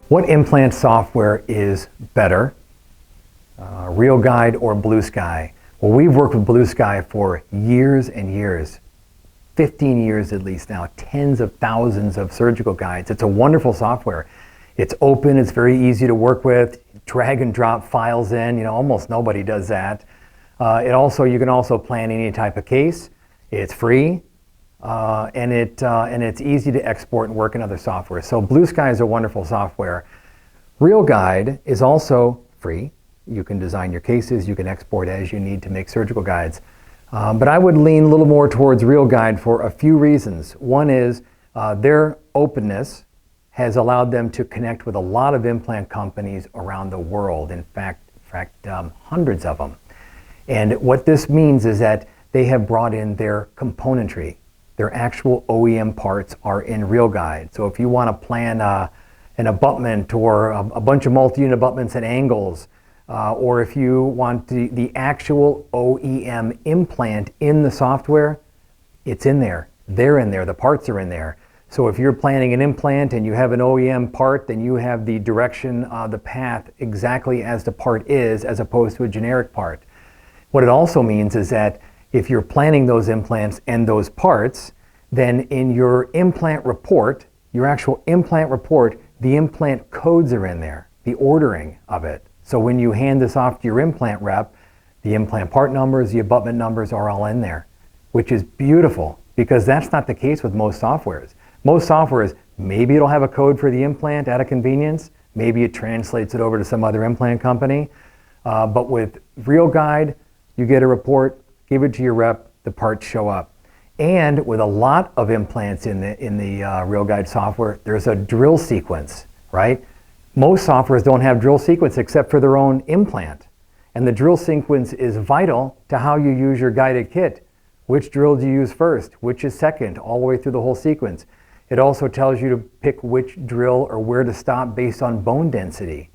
What implant software is better, RealGUIDE or Blue Sky? Well, we've worked with Blue Sky for years and years, 15 years at least now, tens of thousands of surgical guides. It's a wonderful software. It's open, it's very easy to work with, drag and drop files in, almost nobody does that. You can also plan any type of case. It's free, and it's easy to export and work in other software. So Blue Sky is a wonderful software. RealGUIDE is also free. You can design your cases, you can export as you need to make surgical guides. But I would lean a little more towards RealGUIDE for a few reasons. One is their openness has allowed them to connect with a lot of implant companies around the world. In fact, hundreds of them. And what this means is that they have brought in their componentry. Their actual OEM parts are in RealGUIDE. So if you want to plan an abutment or a bunch of multi-unit abutments at angles, or if you want the actual OEM implant in the software, it's in there. They're in there. The parts are in there. So if you're planning an implant and you have an OEM part, then you have the direction, the path exactly as the part is, as opposed to a generic part. What it also means is that if you're planning those implants and those parts, then in your implant report, your actual implant report, the implant codes are in there, the ordering of it. So when you hand this off to your implant rep, the implant part numbers, the abutment numbers are all in there, which is beautiful because that's not the case with most softwares. Most softwares, maybe it'll have a code for the implant out of convenience, maybe it translates it over to some other implant company, but with RealGUIDE, you get a report, give it to your rep, the parts show up. And with a lot of implants in the RealGUIDE software, there's a drill sequence, right? Most softwares don't have drill sequence except for their own implant. And the drill sequence is vital to how you use your guided kit. Which drill do you use first? Which is second? All the way through the whole sequence. It also tells you to pick which drill or where to stop based on bone density.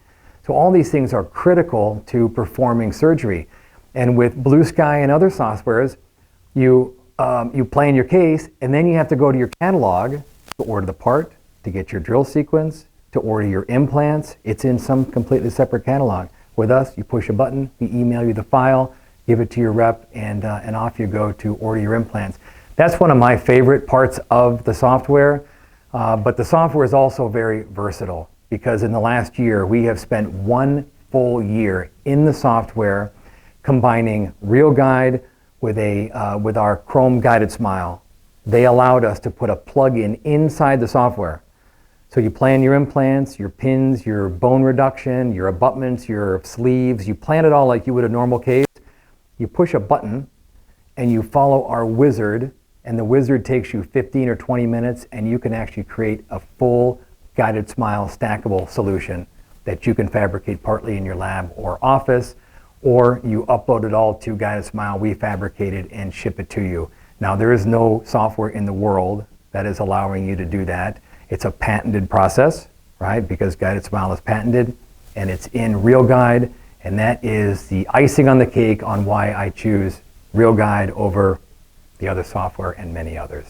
So all these things are critical to performing surgery. And with Blue Sky and other softwares, you plan your case, and then you have to go to your catalog to order the part, to get your drill sequence, to order your implants. It's in some completely separate catalog. With us, you push a button, we email you the file, give it to your rep, and off you go to order your implants. That's one of my favorite parts of the software, but the software is also very versatile because in the last year, we have spent 1 full year in the software combining RealGUIDE with our Chrome Guided Smile. They allowed us to put a plug-in inside the software. So you plan your implants, your pins, your bone reduction, your abutments, your sleeves. You plan it all like you would a normal case. You push a button and you follow our wizard, and the wizard takes you 15 or 20 minutes, and you can actually create a full Guided Smile stackable solution that you can fabricate partly in your lab or office, or you upload it all to Guided Smile, we fabricate it and ship it to you. Now there is no software in the world that is allowing you to do that. It's a patented process, right? Because Guided Smile is patented and it's in RealGUIDE, and that is the icing on the cake on why I choose RealGUIDE over the other software and many others.